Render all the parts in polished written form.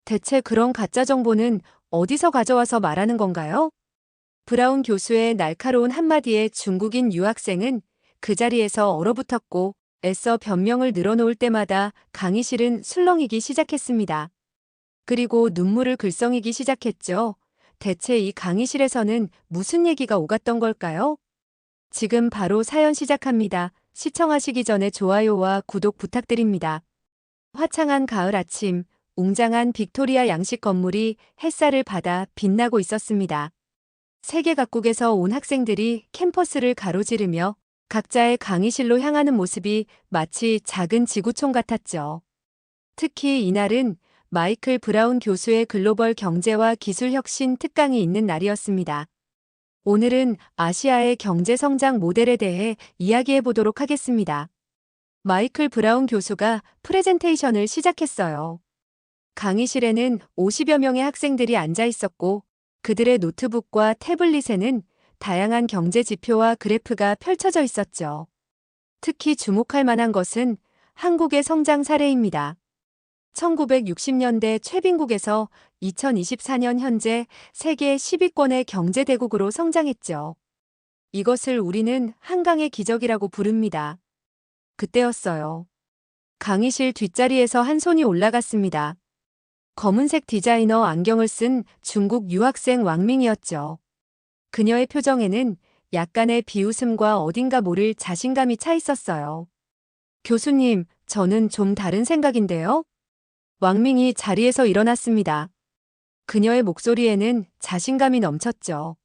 대체 그런 가짜 정보는 어디서 가져와서 말하는 건가요? 브라운 교수의 날카로운 한마디에 중국인 유학생은 그 자리에서 얼어붙었고 애써 변명을 늘어놓을 때마다 강의실은 술렁이기 시작했습니다. 그리고 눈물을 글썽이기 시작했죠. 대체 이 강의실에서는 무슨 얘기가 오갔던 걸까요? 지금 바로 사연 시작합니다. 시청하시기 전에 좋아요와 구독 부탁드립니다. 화창한 가을 아침, 웅장한 빅토리아 양식 건물이 햇살을 받아 빛나고 있었습니다. 세계 각국에서 온 학생들이 캠퍼스를 가로지르며 각자의 강의실로 향하는 모습이 마치 작은 지구촌 같았죠. 특히 이날은 마이클 브라운 교수의 글로벌 경제와 기술 혁신 특강이 있는 날이었습니다. 오늘은 아시아의 경제 성장 모델에 대해 이야기해 보도록 하겠습니다. 마이클 브라운 교수가 프레젠테이션을 시작했어요. 강의실에는 50여 명의 학생들이 앉아 있었고 그들의 노트북과 태블릿에는 다양한 경제 지표와 그래프가 펼쳐져 있었죠. 특히 주목할 만한 것은 한국의 성장 사례입니다. 1960년대 최빈국에서 2024년 현재 세계 10위권의 경제대국으로 성장했죠. 이것을 우리는 한강의 기적이라고 부릅니다. 그때였어요. 강의실 뒷자리에서 한 손이 올라갔습니다. 검은색 디자이너 안경을 쓴 중국 유학생 왕밍이었죠. 그녀의 표정에는 약간의 비웃음과 어딘가 모를 자신감이 차 있었어요. 교수님, 저는 좀 다른 생각인데요? 왕밍이 자리에서 일어났습니다. 그녀의 목소리에는 자신감이 넘쳤죠.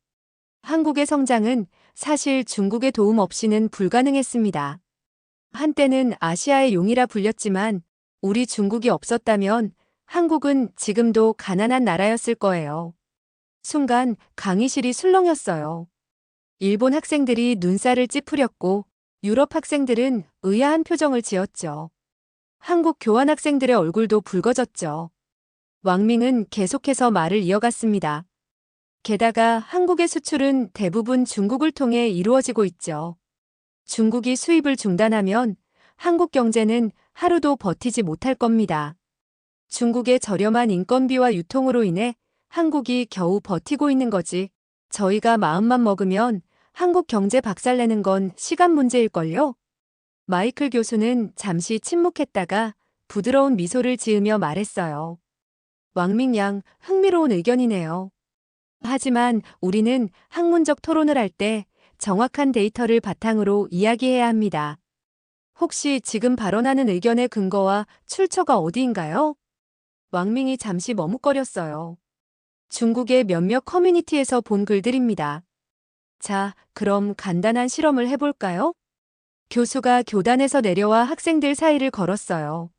한국의 성장은 사실 중국의 도움 없이는 불가능했습니다. 한때는 아시아의 용이라 불렸지만 우리 중국이 없었다면 한국은 지금도 가난한 나라였을 거예요. 순간 강의실이 술렁였어요. 일본 학생들이 눈살을 찌푸렸고 유럽 학생들은 의아한 표정을 지었죠. 한국 교환학생들의 얼굴도 붉어졌죠. 왕밍은 계속해서 말을 이어갔습니다. 게다가 한국의 수출은 대부분 중국을 통해 이루어지고 있죠. 중국이 수입을 중단하면 한국 경제는 하루도 버티지 못할 겁니다. 중국의 저렴한 인건비와 유통으로 인해 한국이 겨우 버티고 있는 거지. 저희가 마음만 먹으면 한국 경제 박살내는 건 시간 문제일걸요? 마이클 교수는 잠시 침묵했다가 부드러운 미소를 지으며 말했어요. 왕밍 양, 흥미로운 의견이네요. 하지만 우리는 학문적 토론을 할 때 정확한 데이터를 바탕으로 이야기해야 합니다. 혹시 지금 발언하는 의견의 근거와 출처가 어디인가요? 왕밍이 잠시 머뭇거렸어요. 중국의 몇몇 커뮤니티에서 본 글들입니다. 자, 그럼 간단한 실험을 해볼까요? 교수가 교단에서 내려와 학생들 사이를 걸었어요.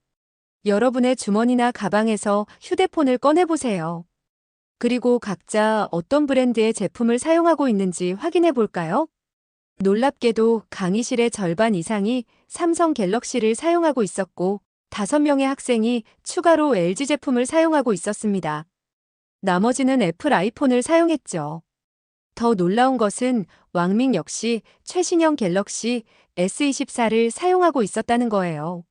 여러분의 주머니나 가방에서 휴대폰을 꺼내보세요. 그리고 각자 어떤 브랜드의 제품을 사용하고 있는지 확인해 볼까요? 놀랍게도 강의실의 절반 이상이 삼성 갤럭시를 사용하고 있었고 5명의 학생이 추가로 LG 제품을 사용하고 있었습니다. 나머지는 애플 아이폰을 사용했죠. 더 놀라운 것은 왕밍 역시 최신형 갤럭시 S24를 사용하고 있었다는 거예요.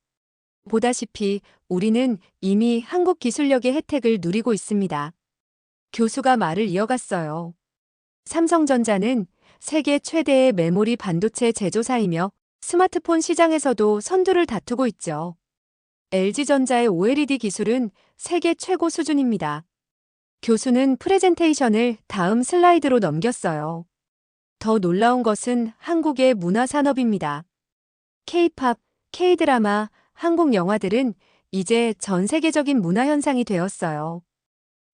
보다시피 우리는 이미 한국 기술력의 혜택을 누리고 있습니다. 교수가 말을 이어갔어요. 삼성전자는 세계 최대의 메모리 반도체 제조사이며 스마트폰 시장에서도 선두를 다투고 있죠. LG전자의 OLED 기술은 세계 최고 수준입니다. 교수는 프레젠테이션을 다음 슬라이드로 넘겼어요. 더 놀라운 것은 한국의 문화산업입니다. K-팝, K-드라마, 한국 영화들은 이제 전 세계적인 문화현상이 되었어요.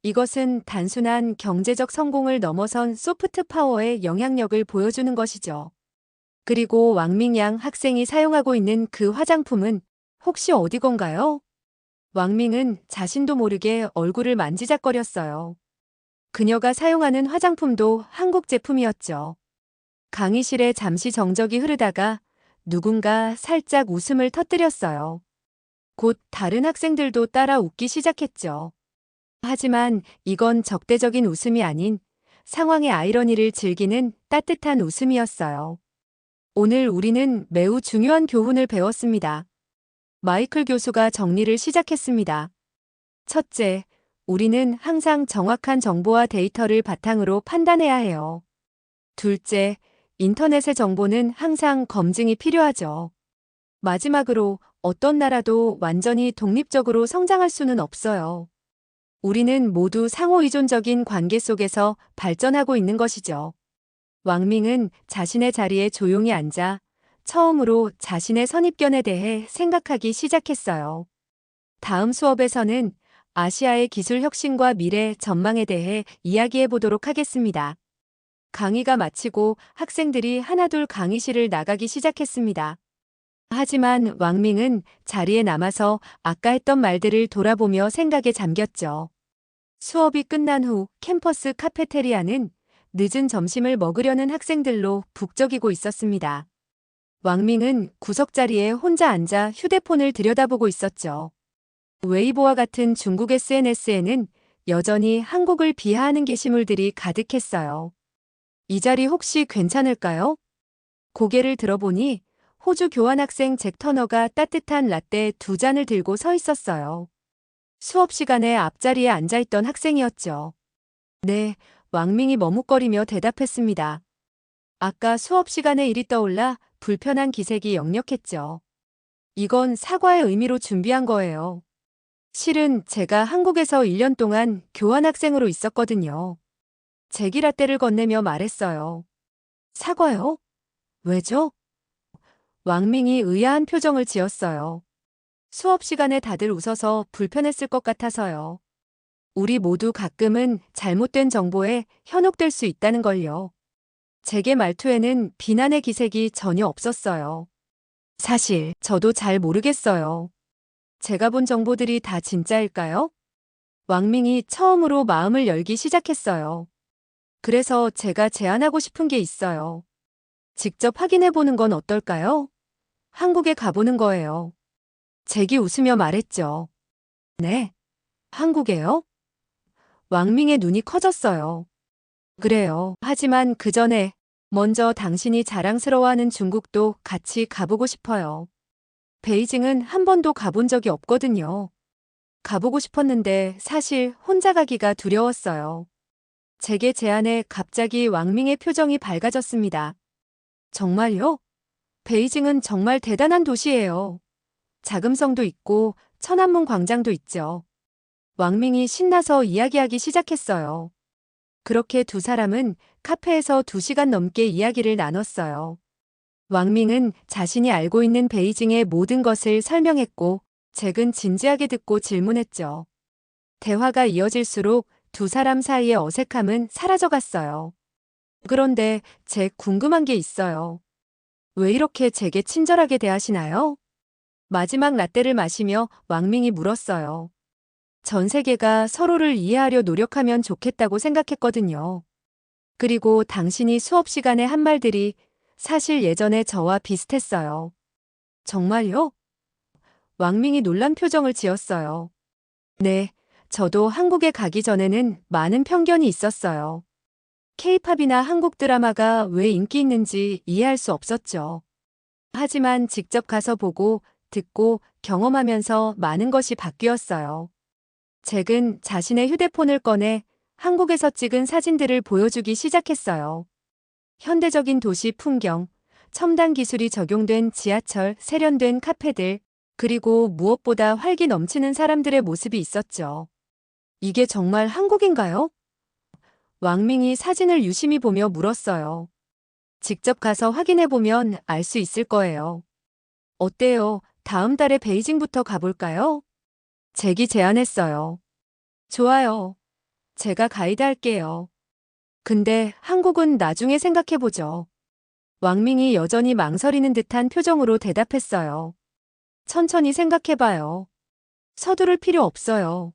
이것은 단순한 경제적 성공을 넘어선 소프트 파워의 영향력을 보여주는 것이죠. 그리고 왕밍양 학생이 사용하고 있는 그 화장품은 혹시 어디 건가요? 왕밍은 자신도 모르게 얼굴을 만지작거렸어요. 그녀가 사용하는 화장품도 한국 제품이었죠. 강의실에 잠시 정적이 흐르다가 누군가 살짝 웃음을 터뜨렸어요. 곧 다른 학생들도 따라 웃기 시작했죠. 하지만 이건 적대적인 웃음이 아닌 상황의 아이러니를 즐기는 따뜻한 웃음이었어요. 오늘 우리는 매우 중요한 교훈을 배웠습니다. 마이클 교수가 정리를 시작했습니다. 첫째, 우리는 항상 정확한 정보와 데이터를 바탕으로 판단해야 해요. 둘째, 인터넷의 정보는 항상 검증이 필요하죠. 마지막으로 어떤 나라도 완전히 독립적으로 성장할 수는 없어요. 우리는 모두 상호 의존적인 관계 속에서 발전하고 있는 것이죠. 왕밍은 자신의 자리에 조용히 앉아 처음으로 자신의 선입견에 대해 생각하기 시작했어요. 다음 수업에서는 아시아의 기술 혁신과 미래 전망에 대해 이야기해 보도록 하겠습니다. 강의가 마치고 학생들이 하나둘 강의실을 나가기 시작했습니다. 하지만 왕밍은 자리에 남아서 아까 했던 말들을 돌아보며 생각에 잠겼죠. 수업이 끝난 후 캠퍼스 카페테리아는 늦은 점심을 먹으려는 학생들로 북적이고 있었습니다. 왕밍은 구석자리에 혼자 앉아 휴대폰을 들여다보고 있었죠. 웨이보와 같은 중국 SNS에는 여전히 한국을 비하하는 게시물들이 가득했어요. 이 자리 혹시 괜찮을까요? 고개를 들어보니 호주 교환학생 잭 터너가 따뜻한 라떼 2잔을 들고 서 있었어요. 수업 시간에 앞자리에 앉아있던 학생이었죠. 네, 왕밍이 머뭇거리며 대답했습니다. 아까 수업 시간에 일이 떠올라 불편한 기색이 역력했죠. 이건 사과의 의미로 준비한 거예요. 실은 제가 한국에서 1년 동안 교환학생으로 있었거든요. 잭이 라떼를 건네며 말했어요. 사과요? 왜죠? 왕밍이 의아한 표정을 지었어요. 수업 시간에 다들 웃어서 불편했을 것 같아서요. 우리 모두 가끔은 잘못된 정보에 현혹될 수 있다는 걸요. 잭의 말투에는 비난의 기색이 전혀 없었어요. 사실 저도 잘 모르겠어요. 제가 본 정보들이 다 진짜일까요? 왕밍이 처음으로 마음을 열기 시작했어요. 그래서 제가 제안하고 싶은 게 있어요. 직접 확인해 보는 건 어떨까요? 한국에 가보는 거예요. 잭이 웃으며 말했죠. 네. 한국에요? 왕밍의 눈이 커졌어요. 그래요. 하지만 그 전에 먼저 당신이 자랑스러워하는 중국도 같이 가보고 싶어요. 베이징은 한 번도 가본 적이 없거든요. 가보고 싶었는데 사실 혼자 가기가 두려웠어요. 잭의 제안에 갑자기 왕밍의 표정이 밝아졌습니다. 정말요? 베이징은 정말 대단한 도시예요. 자금성도 있고 천안문 광장도 있죠. 왕밍이 신나서 이야기하기 시작했어요. 그렇게 두 사람은 카페에서 2시간 넘게 이야기를 나눴어요. 왕밍은 자신이 알고 있는 베이징의 모든 것을 설명했고, 잭은 진지하게 듣고 질문했죠. 대화가 이어질수록 두 사람 사이의 어색함은 사라져갔어요. 그런데 잭 궁금한 게 있어요. 왜 이렇게 잭에 친절하게 대하시나요? 마지막 라떼를 마시며 왕밍이 물었어요. 전 세계가 서로를 이해하려 노력하면 좋겠다고 생각했거든요. 그리고 당신이 수업 시간에 한 말들이 사실 예전에 저와 비슷했어요. 정말요? 왕밍이 놀란 표정을 지었어요. 네, 저도 한국에 가기 전에는 많은 편견이 있었어요. 케이팝이나 한국 드라마가 왜 인기 있는지 이해할 수 없었죠. 하지만 직접 가서 보고, 듣고, 경험하면서 많은 것이 바뀌었어요. 잭은 자신의 휴대폰을 꺼내 한국에서 찍은 사진들을 보여주기 시작했어요. 현대적인 도시 풍경, 첨단 기술이 적용된 지하철, 세련된 카페들, 그리고 무엇보다 활기 넘치는 사람들의 모습이 있었죠. 이게 정말 한국인가요? 왕밍이 사진을 유심히 보며 물었어요. 직접 가서 확인해보면 알 수 있을 거예요. 어때요? 다음 달에 베이징부터 가볼까요? 잭이 제안했어요. 좋아요. 제가 가이드 할게요. 근데 한국은 나중에 생각해보죠. 왕밍이 여전히 망설이는 듯한 표정으로 대답했어요. 천천히 생각해봐요. 서두를 필요 없어요.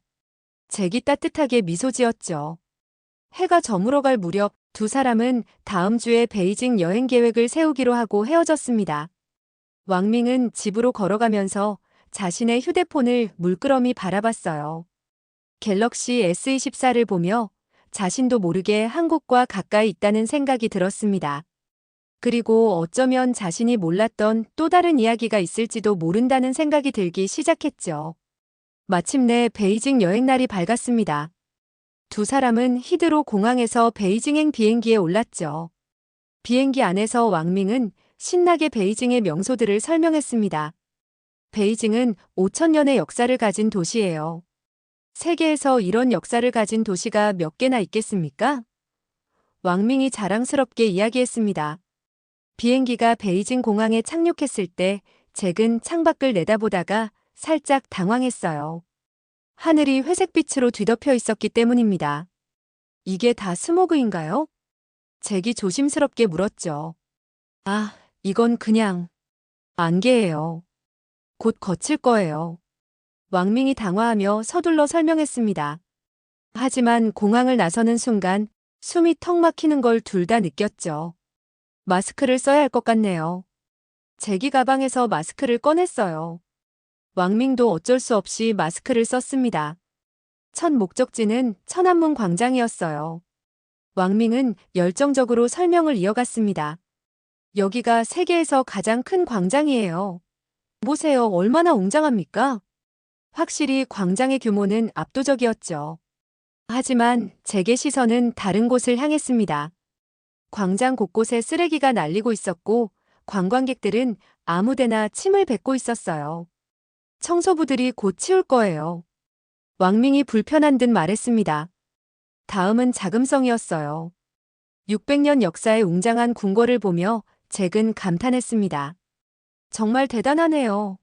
잭이 따뜻하게 미소 지었죠. 해가 저물어갈 무렵 두 사람은 다음 주에 베이징 여행 계획을 세우기로 하고 헤어졌습니다. 왕밍은 집으로 걸어가면서 자신의 휴대폰을 물끄러미 바라봤어요. 갤럭시 S24를 보며 자신도 모르게 한국과 가까이 있다는 생각이 들었습니다. 그리고 어쩌면 자신이 몰랐던 또 다른 이야기가 있을지도 모른다는 생각이 들기 시작했죠. 마침내 베이징 여행날이 밝았습니다. 두 사람은 히드로 공항에서 베이징행 비행기에 올랐죠. 비행기 안에서 왕밍은 신나게 베이징의 명소들을 설명했습니다. 베이징은 5,000년의 역사를 가진 도시예요. 세계에서 이런 역사를 가진 도시가 몇 개나 있겠습니까? 왕밍이 자랑스럽게 이야기했습니다. 비행기가 베이징 공항에 착륙했을 때 잭은 창밖을 내다보다가 살짝 당황했어요. 하늘이 회색빛으로 뒤덮여 있었기 때문입니다. 이게 다 스모그인가요? 잭이 조심스럽게 물었죠. 아, 이건 그냥 안개예요. 곧 거칠 거예요. 왕밍이 당황하며 서둘러 설명했습니다. 하지만 공항을 나서는 순간 숨이 턱 막히는 걸 둘 다 느꼈죠. 마스크를 써야 할 것 같네요. 잭이 가방에서 마스크를 꺼냈어요. 왕밍도 어쩔 수 없이 마스크를 썼습니다. 첫 목적지는 천안문 광장이었어요. 왕밍은 열정적으로 설명을 이어갔습니다. 여기가 세계에서 가장 큰 광장이에요. 보세요, 얼마나 웅장합니까? 확실히 광장의 규모는 압도적이었죠. 하지만 잭의 시선은 다른 곳을 향했습니다. 광장 곳곳에 쓰레기가 날리고 있었고 관광객들은 아무데나 침을 뱉고 있었어요. 청소부들이 곧 치울 거예요. 왕밍이 불편한 듯 말했습니다. 다음은 자금성이었어요. 600년 역사의 웅장한 궁궐을 보며 잭은 감탄했습니다. 정말 대단하네요.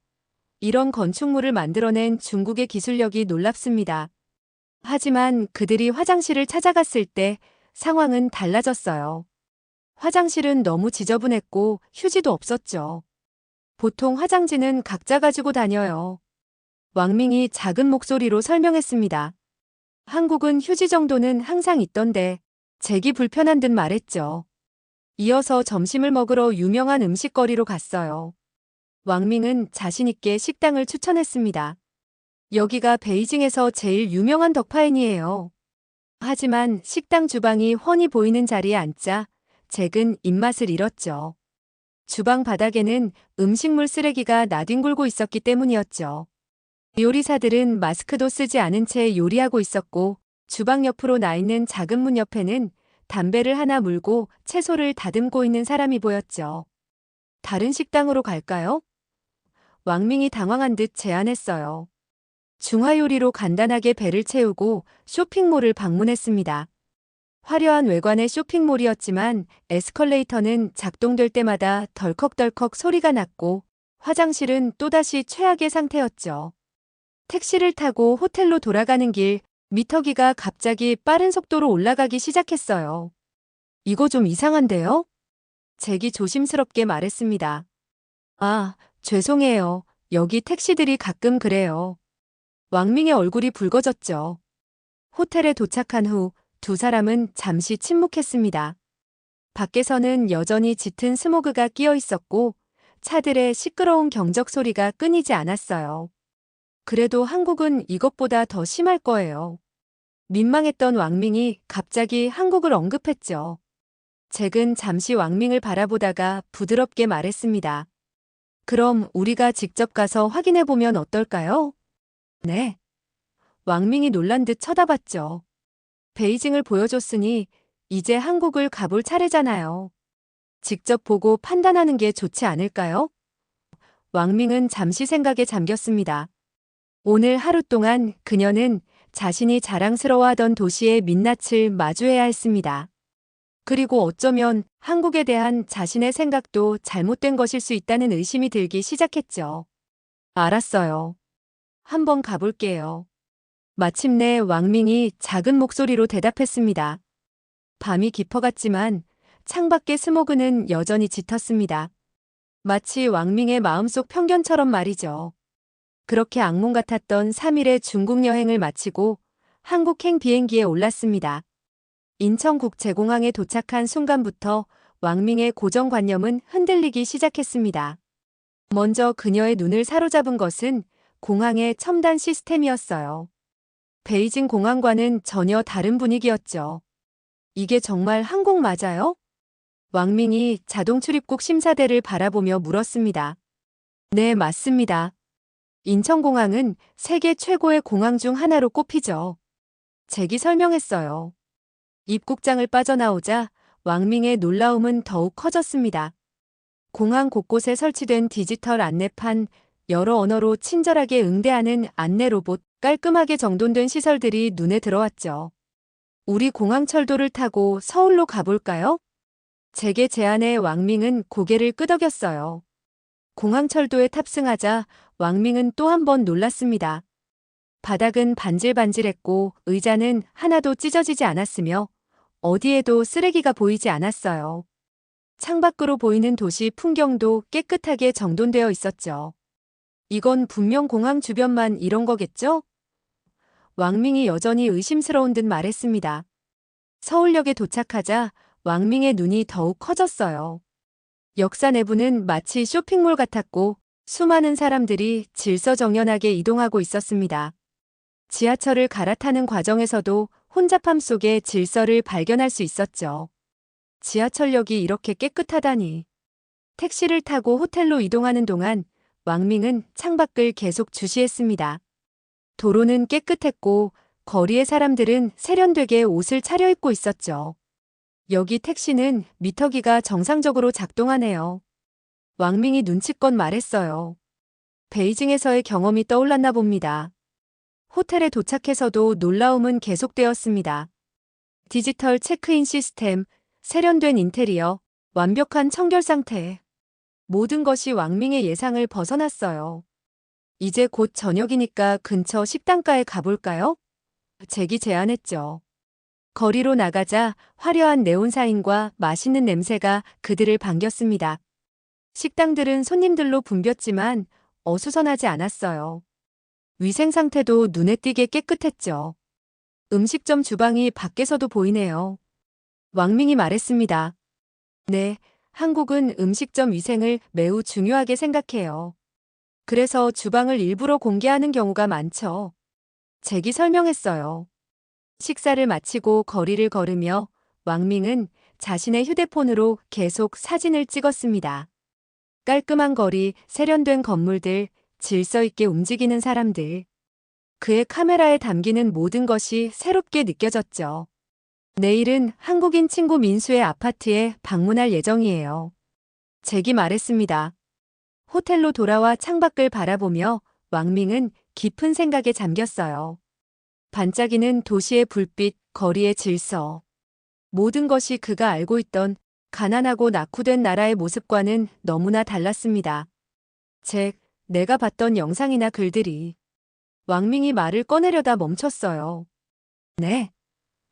이런 건축물을 만들어낸 중국의 기술력이 놀랍습니다. 하지만 그들이 화장실을 찾아갔을 때 상황은 달라졌어요. 화장실은 너무 지저분했고 휴지도 없었죠. 보통 화장지는 각자 가지고 다녀요. 왕밍이 작은 목소리로 설명했습니다. 한국은 휴지 정도는 항상 있던데 잭이 불편한 듯 말했죠. 이어서 점심을 먹으러 유명한 음식거리로 갔어요. 왕밍은 자신있게 식당을 추천했습니다. 여기가 베이징에서 제일 유명한 덕파엔이에요. 하지만 식당 주방이 훤히 보이는 자리에 앉자 잭은 입맛을 잃었죠. 주방 바닥에는 음식물 쓰레기가 나뒹굴고 있었기 때문이었죠. 요리사들은 마스크도 쓰지 않은 채 요리하고 있었고 주방 옆으로 나 있는 작은 문 옆에는 담배를 하나 물고 채소를 다듬고 있는 사람이 보였죠. 다른 식당으로 갈까요? 왕밍이 당황한 듯 제안했어요. 중화요리로 간단하게 배를 채우고 쇼핑몰을 방문했습니다. 화려한 외관의 쇼핑몰이었지만 에스컬레이터는 작동될 때마다 덜컥덜컥 소리가 났고 화장실은 또다시 최악의 상태였죠. 택시를 타고 호텔로 돌아가는 길 미터기가 갑자기 빠른 속도로 올라가기 시작했어요. 이거 좀 이상한데요? 잭이 조심스럽게 말했습니다. 아, 죄송해요. 여기 택시들이 가끔 그래요. 왕밍의 얼굴이 붉어졌죠. 호텔에 도착한 후 두 사람은 잠시 침묵했습니다. 밖에서는 여전히 짙은 스모그가 끼어 있었고 차들의 시끄러운 경적 소리가 끊이지 않았어요. 그래도 한국은 이것보다 더 심할 거예요. 민망했던 왕밍이 갑자기 한국을 언급했죠. 잭은 잠시 왕밍을 바라보다가 부드럽게 말했습니다. 그럼 우리가 직접 가서 확인해보면 어떨까요? 네. 왕밍이 놀란 듯 쳐다봤죠. 베이징을 보여줬으니 이제 한국을 가볼 차례잖아요. 직접 보고 판단하는 게 좋지 않을까요? 왕밍은 잠시 생각에 잠겼습니다. 오늘 하루 동안 그녀는 자신이 자랑스러워하던 도시의 민낯을 마주해야 했습니다. 그리고 어쩌면 한국에 대한 자신의 생각도 잘못된 것일 수 있다는 의심이 들기 시작했죠. 알았어요. 한번 가볼게요. 마침내 왕밍이 작은 목소리로 대답했습니다. 밤이 깊어갔지만 창밖의 스모그는 여전히 짙었습니다. 마치 왕밍의 마음속 편견처럼 말이죠. 그렇게 악몽 같았던 3일의 중국 여행을 마치고 한국행 비행기에 올랐습니다. 인천국제공항에 도착한 순간부터 왕밍의 고정관념은 흔들리기 시작했습니다. 먼저 그녀의 눈을 사로잡은 것은 공항의 첨단 시스템이었어요. 베이징 공항과는 전혀 다른 분위기였죠. 이게 정말 한국 맞아요? 왕밍이 자동 출입국 심사대를 바라보며 물었습니다. 네, 맞습니다. 인천공항은 세계 최고의 공항 중 하나로 꼽히죠. 잭이 설명했어요. 입국장을 빠져나오자 왕밍의 놀라움은 더욱 커졌습니다. 공항 곳곳에 설치된 디지털 안내판, 여러 언어로 친절하게 응대하는 안내 로봇, 깔끔하게 정돈된 시설들이 눈에 들어왔죠. 우리 공항철도를 타고 서울로 가볼까요? 잭의 제안에 왕밍은 고개를 끄덕였어요. 공항철도에 탑승하자 왕밍은 또 한 번 놀랐습니다. 바닥은 반질반질했고 의자는 하나도 찢어지지 않았으며 어디에도 쓰레기가 보이지 않았어요. 창밖으로 보이는 도시 풍경도 깨끗하게 정돈되어 있었죠. 이건 분명 공항 주변만 이런 거겠죠? 왕밍이 여전히 의심스러운 듯 말했습니다. 서울역에 도착하자 왕밍의 눈이 더욱 커졌어요. 역사 내부는 마치 쇼핑몰 같았고 수많은 사람들이 질서정연하게 이동하고 있었습니다. 지하철을 갈아타는 과정에서도 혼잡함 속에 질서를 발견할 수 있었죠. 지하철역이 이렇게 깨끗하다니. 택시를 타고 호텔로 이동하는 동안 왕밍은 창밖을 계속 주시했습니다. 도로는 깨끗했고 거리의 사람들은 세련되게 옷을 차려입고 있었죠. 여기 택시는 미터기가 정상적으로 작동하네요. 왕밍이 눈치껏 말했어요. 베이징에서의 경험이 떠올랐나 봅니다. 호텔에 도착해서도 놀라움은 계속되었습니다. 디지털 체크인 시스템, 세련된 인테리어, 완벽한 청결 상태. 모든 것이 왕밍의 예상을 벗어났어요. 이제 곧 저녁이니까 근처 식당가에 가볼까요? 잭이 제안했죠. 거리로 나가자 화려한 네온사인과 맛있는 냄새가 그들을 반겼습니다. 식당들은 손님들로 붐볐지만 어수선하지 않았어요. 위생 상태도 눈에 띄게 깨끗했죠. 음식점 주방이 밖에서도 보이네요. 왕밍이 말했습니다. 네, 한국은 음식점 위생을 매우 중요하게 생각해요. 그래서 주방을 일부러 공개하는 경우가 많죠. 잭이 설명했어요. 식사를 마치고 거리를 걸으며 왕밍은 자신의 휴대폰으로 계속 사진을 찍었습니다. 깔끔한 거리, 세련된 건물들, 질서 있게 움직이는 사람들. 그의 카메라에 담기는 모든 것이 새롭게 느껴졌죠. 내일은 한국인 친구 민수의 아파트에 방문할 예정이에요. 잭이 말했습니다. 호텔로 돌아와 창밖을 바라보며 왕밍은 깊은 생각에 잠겼어요. 반짝이는 도시의 불빛, 거리의 질서. 모든 것이 그가 알고 있던 가난하고 낙후된 나라의 모습과는 너무나 달랐습니다. 잭, 내가 봤던 영상이나 글들이. 왕밍이 말을 꺼내려다 멈췄어요. 네.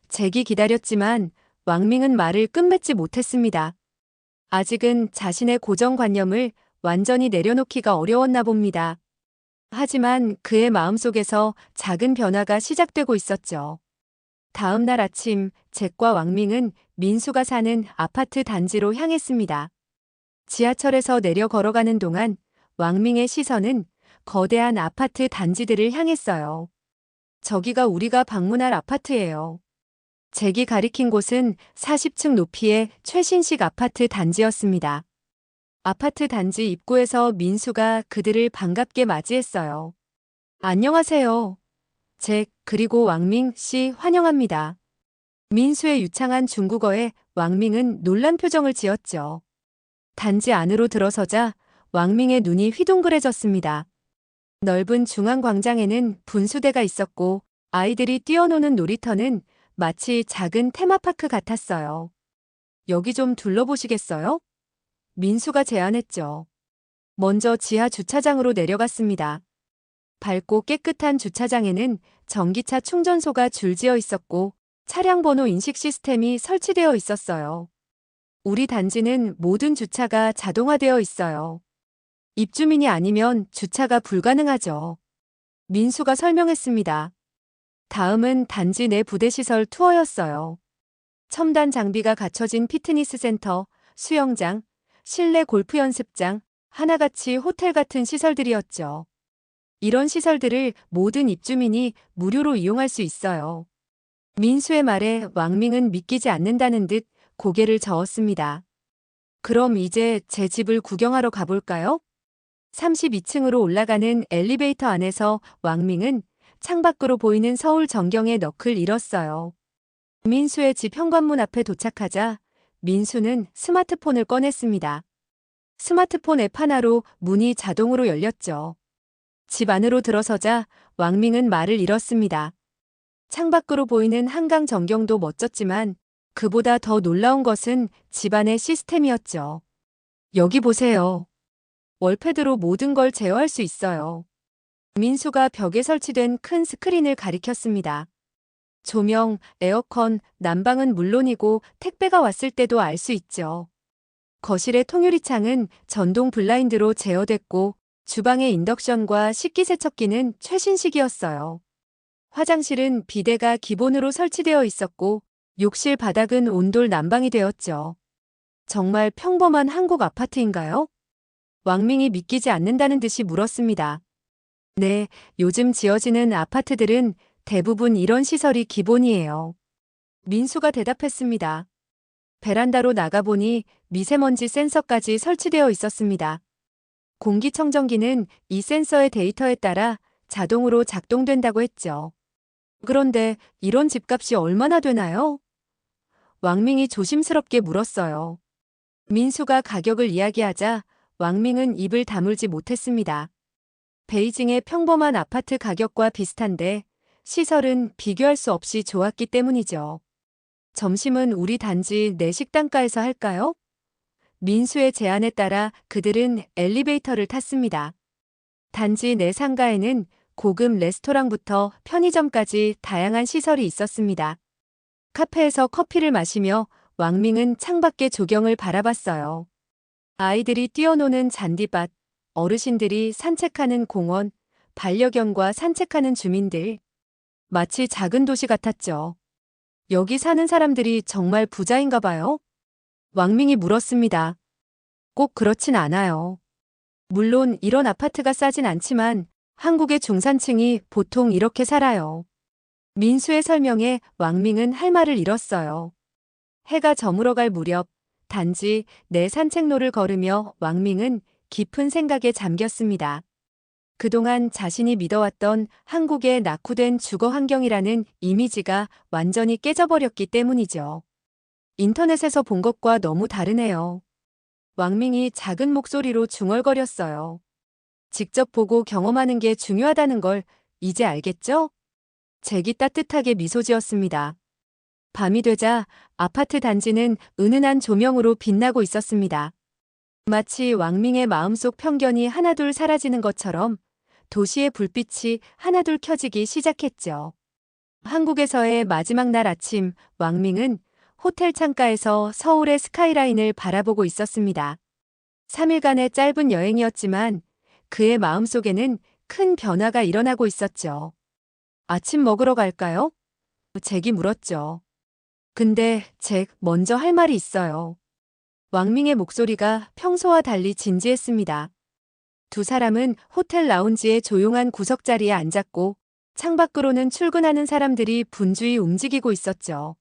잭이 기다렸지만 왕밍은 말을 끝맺지 못했습니다. 아직은 자신의 고정관념을 완전히 내려놓기가 어려웠나 봅니다. 하지만 그의 마음속에서 작은 변화가 시작되고 있었죠. 다음 날 아침, 잭과 왕밍은 민수가 사는 아파트 단지로 향했습니다. 지하철에서 내려 걸어가는 동안 왕밍의 시선은 거대한 아파트 단지들을 향했어요. 저기가 우리가 방문할 아파트예요. 잭이 가리킨 곳은 40층 높이의 최신식 아파트 단지였습니다. 아파트 단지 입구에서 민수가 그들을 반갑게 맞이했어요. 안녕하세요. 잭, 그리고 왕밍 씨 환영합니다. 민수의 유창한 중국어에 왕밍은 놀란 표정을 지었죠. 단지 안으로 들어서자 왕밍의 눈이 휘둥그레졌습니다. 넓은 중앙 광장에는 분수대가 있었고 아이들이 뛰어노는 놀이터는 마치 작은 테마파크 같았어요. 여기 좀 둘러보시겠어요? 민수가 제안했죠. 먼저 지하 주차장으로 내려갔습니다. 밝고 깨끗한 주차장에는 전기차 충전소가 줄지어 있었고 차량 번호 인식 시스템이 설치되어 있었어요. 우리 단지는 모든 주차가 자동화되어 있어요. 입주민이 아니면 주차가 불가능하죠. 민수가 설명했습니다. 다음은 단지 내 부대시설 투어였어요. 첨단 장비가 갖춰진 피트니스 센터, 수영장, 실내 골프 연습장, 하나같이 호텔 같은 시설들이었죠. 이런 시설들을 모든 입주민이 무료로 이용할 수 있어요. 민수의 말에 왕밍은 믿기지 않는다는 듯 고개를 저었습니다. 그럼 이제 제 집을 구경하러 가볼까요? 32층으로 올라가는 엘리베이터 안에서 왕밍은 창밖으로 보이는 서울 전경에 넋을 잃었어요. 민수의 집 현관문 앞에 도착하자 민수는 스마트폰을 꺼냈습니다. 스마트폰 앱 하나로 문이 자동으로 열렸죠. 집 안으로 들어서자 왕밍은 말을 잃었습니다. 창밖으로 보이는 한강 전경도 멋졌지만 그보다 더 놀라운 것은 집안의 시스템이었죠. 여기 보세요. 월패드로 모든 걸 제어할 수 있어요. 민수가 벽에 설치된 큰 스크린을 가리켰습니다. 조명, 에어컨, 난방은 물론이고 택배가 왔을 때도 알 수 있죠. 거실의 통유리창은 전동 블라인드로 제어됐고 주방의 인덕션과 식기세척기는 최신식이었어요. 화장실은 비데가 기본으로 설치되어 있었고 욕실 바닥은 온돌 난방이 되었죠. 정말 평범한 한국 아파트인가요? 왕밍이 믿기지 않는다는 듯이 물었습니다. 네, 요즘 지어지는 아파트들은 대부분 이런 시설이 기본이에요. 민수가 대답했습니다. 베란다로 나가보니 미세먼지 센서까지 설치되어 있었습니다. 공기청정기는 이 센서의 데이터에 따라 자동으로 작동된다고 했죠. 그런데 이런 집값이 얼마나 되나요? 왕밍이 조심스럽게 물었어요. 민수가 가격을 이야기하자 왕밍은 입을 다물지 못했습니다. 베이징의 평범한 아파트 가격과 비슷한데 시설은 비교할 수 없이 좋았기 때문이죠. 점심은 우리 단지 내 식당가에서 할까요? 민수의 제안에 따라 그들은 엘리베이터를 탔습니다. 단지 내 상가에는 고급 레스토랑부터 편의점까지 다양한 시설이 있었습니다. 카페에서 커피를 마시며 왕밍은 창밖의 조경을 바라봤어요. 아이들이 뛰어노는 잔디밭, 어르신들이 산책하는 공원, 반려견과 산책하는 주민들. 마치 작은 도시 같았죠. 여기 사는 사람들이 정말 부자인가 봐요? 왕밍이 물었습니다. 꼭 그렇진 않아요. 물론 이런 아파트가 싸진 않지만 한국의 중산층이 보통 이렇게 살아요. 민수의 설명에 왕밍은 할 말을 잃었어요. 해가 저물어갈 무렵 단지 내 산책로를 걸으며 왕밍은 깊은 생각에 잠겼습니다. 그동안 자신이 믿어왔던 한국의 낙후된 주거 환경이라는 이미지가 완전히 깨져버렸기 때문이죠. 인터넷에서 본 것과 너무 다르네요. 왕밍이 작은 목소리로 중얼거렸어요. 직접 보고 경험하는 게 중요하다는 걸 이제 알겠죠? 잭이 따뜻하게 미소 지었습니다. 밤이 되자 아파트 단지는 은은한 조명으로 빛나고 있었습니다. 마치 왕밍의 마음속 편견이 하나둘 사라지는 것처럼 도시의 불빛이 하나둘 켜지기 시작했죠. 한국에서의 마지막 날 아침, 왕밍은 호텔 창가에서 서울의 스카이라인을 바라보고 있었습니다. 3일간의 짧은 여행이었지만 그의 마음속에는 큰 변화가 일어나고 있었죠. 아침 먹으러 갈까요? 잭이 물었죠. 근데 잭, 먼저 할 말이 있어요. 왕밍의 목소리가 평소와 달리 진지했습니다. 두 사람은 호텔 라운지의 조용한 구석자리에 앉았고 창밖으로는 출근하는 사람들이 분주히 움직이고 있었죠.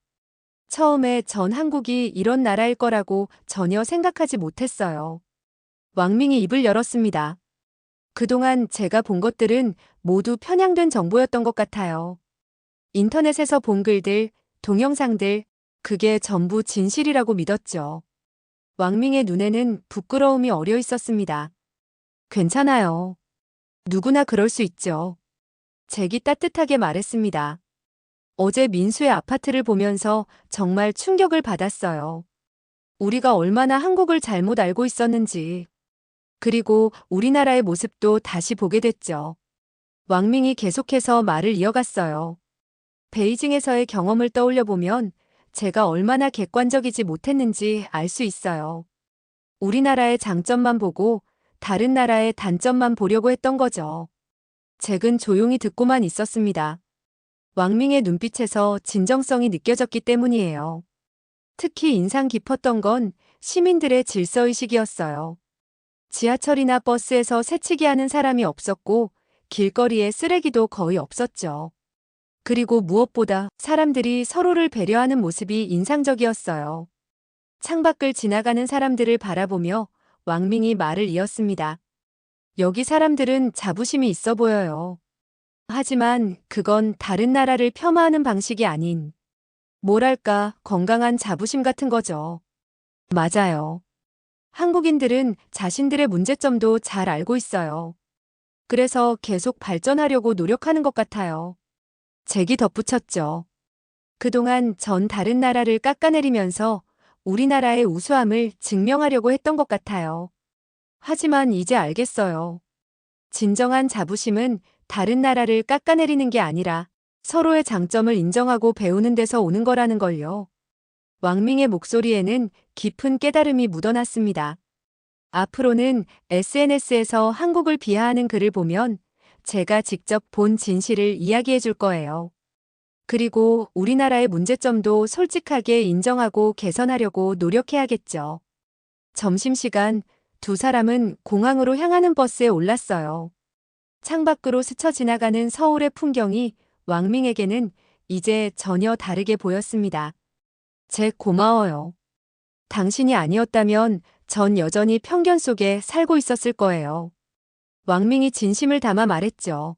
처음에 전 한국이 이런 나라일 거라고 전혀 생각하지 못했어요. 왕밍이 입을 열었습니다. 그동안 제가 본 것들은 모두 편향된 정보였던 것 같아요. 인터넷에서 본 글들, 동영상들, 그게 전부 진실이라고 믿었죠. 왕밍의 눈에는 부끄러움이 어려 있었습니다. 괜찮아요. 누구나 그럴 수 있죠. 잭이 따뜻하게 말했습니다. 어제 민수의 아파트를 보면서 정말 충격을 받았어요. 우리가 얼마나 한국을 잘못 알고 있었는지. 그리고 우리나라의 모습도 다시 보게 됐죠. 왕밍이 계속해서 말을 이어갔어요. 베이징에서의 경험을 떠올려 보면 제가 얼마나 객관적이지 못했는지 알 수 있어요. 우리나라의 장점만 보고 다른 나라의 단점만 보려고 했던 거죠. 잭은 조용히 듣고만 있었습니다. 왕밍의 눈빛에서 진정성이 느껴졌기 때문이에요. 특히 인상 깊었던 건 시민들의 질서의식이었어요. 지하철이나 버스에서 새치기 하는 사람이 없었고 길거리에 쓰레기도 거의 없었죠. 그리고 무엇보다 사람들이 서로를 배려하는 모습이 인상적이었어요. 창밖을 지나가는 사람들을 바라보며 왕밍이 말을 이었습니다. 여기 사람들은 자부심이 있어 보여요. 하지만 그건 다른 나라를 폄하하는 방식이 아닌, 뭐랄까, 건강한 자부심 같은 거죠. 맞아요. 한국인들은 자신들의 문제점도 잘 알고 있어요. 그래서 계속 발전하려고 노력하는 것 같아요. 잭이 덧붙였죠. 그동안 전 다른 나라를 깎아내리면서 우리나라의 우수함을 증명하려고 했던 것 같아요. 하지만 이제 알겠어요. 진정한 자부심은 다른 나라를 깎아내리는 게 아니라 서로의 장점을 인정하고 배우는 데서 오는 거라는 걸요. 왕밍의 목소리에는 깊은 깨달음이 묻어났습니다. 앞으로는 SNS에서 한국을 비하하는 글을 보면 제가 직접 본 진실을 이야기해 줄 거예요. 그리고 우리나라의 문제점도 솔직하게 인정하고 개선하려고 노력해야겠죠. 점심시간, 두 사람은 공항으로 향하는 버스에 올랐어요. 창밖으로 스쳐 지나가는 서울의 풍경이 왕밍에게는 이제 전혀 다르게 보였습니다. 잭 고마워요. 당신이 아니었다면 전 여전히 편견 속에 살고 있었을 거예요. 왕밍이 진심을 담아 말했죠.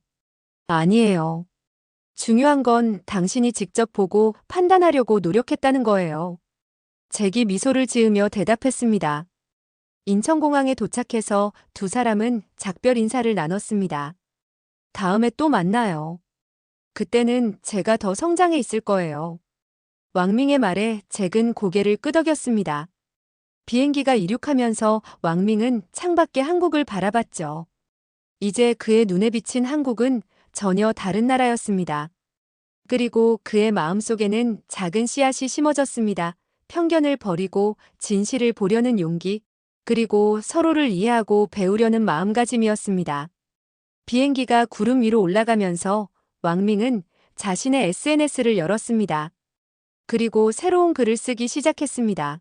아니에요. 중요한 건 당신이 직접 보고 판단하려고 노력했다는 거예요. 잭이 미소를 지으며 대답했습니다. 인천공항에 도착해서 두 사람은 작별 인사를 나눴습니다. 다음에 또 만나요. 그때는 제가 더 성장해 있을 거예요. 왕밍의 말에 잭은 고개를 끄덕였습니다. 비행기가 이륙하면서 왕밍은 창밖의 한국을 바라봤죠. 이제 그의 눈에 비친 한국은 전혀 다른 나라였습니다. 그리고 그의 마음속에는 작은 씨앗이 심어졌습니다. 편견을 버리고 진실을 보려는 용기, 그리고 서로를 이해하고 배우려는 마음가짐이었습니다. 비행기가 구름 위로 올라가면서 왕밍은 자신의 SNS를 열었습니다. 그리고 새로운 글을 쓰기 시작했습니다.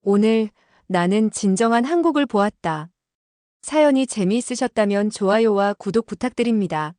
오늘 나는 진정한 한국을 보았다. 사연이 재미있으셨다면 좋아요와 구독 부탁드립니다.